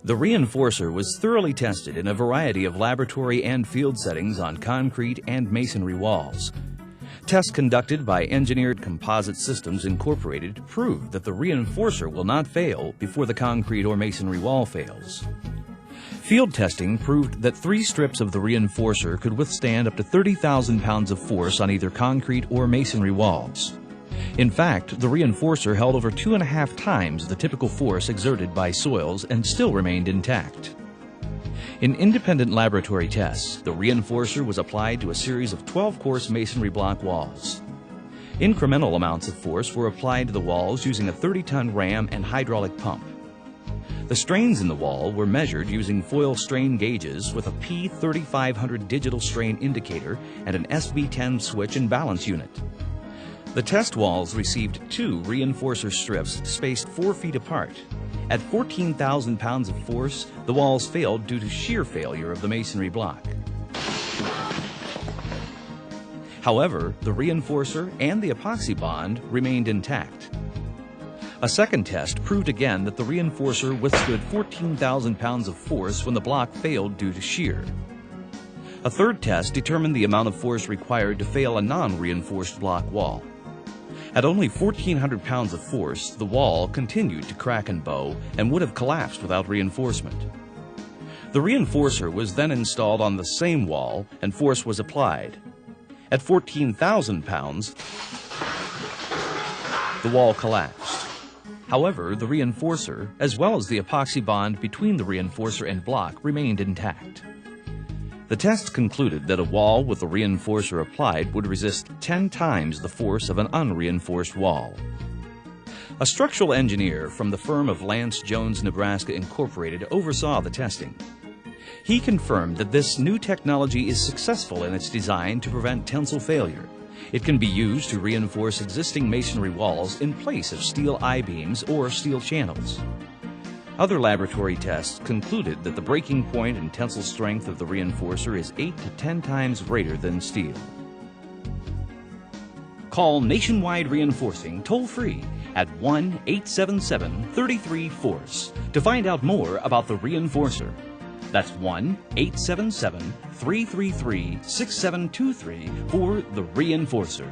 The Reinforcer was thoroughly tested in a variety of laboratory and field settings on concrete and masonry walls. Tests conducted by Engineered Composite Systems Incorporated proved that the Reinforcer will not fail before the concrete or masonry wall fails. Field testing proved that 3 strips of the Reinforcer could withstand up to 30,000 pounds of force on either concrete or masonry walls. In fact, the Reinforcer held over 2.5 times the typical force exerted by soils and still remained intact. In independent laboratory tests, the Reinforcer was applied to a series of 12-course masonry block walls. Incremental amounts of force were applied to the walls using a 30-ton ram and hydraulic pump. The strains in the wall were measured using foil strain gauges with a P3500 digital strain indicator and an SB10 switch and balance unit. The test walls received 2 Reinforcer strips spaced 4 feet apart. At 14,000 pounds of force, the walls failed due to shear failure of the masonry block. However, the Reinforcer and the epoxy bond remained intact. A second test proved again that the Reinforcer withstood 14,000 pounds of force when the block failed due to shear. A third test determined the amount of force required to fail a non-reinforced block wall. At only 1,400 pounds of force, the wall continued to crack and bow and would have collapsed without reinforcement. The Reinforcer was then installed on the same wall and force was applied. At 14,000 pounds, the wall collapsed. However, the Reinforcer, as well as the epoxy bond between the Reinforcer and block, remained intact. The tests concluded that a wall with the Reinforcer applied would resist 10 times the force of an unreinforced wall. A structural engineer from the firm of Lance Jones, Nebraska Incorporated oversaw the testing. He confirmed that this new technology is successful in its design to prevent tensile failure. It can be used to reinforce existing masonry walls in place of steel I-beams or steel channels. Other laboratory tests concluded that the breaking point and tensile strength of the Reinforcer is 8 to 10 times greater than steel. Call Nationwide Reinforcing toll-free at 1-877-33-FORCE to find out more about the Reinforcer. That's 1-877-333-6723 for the Reinforcer.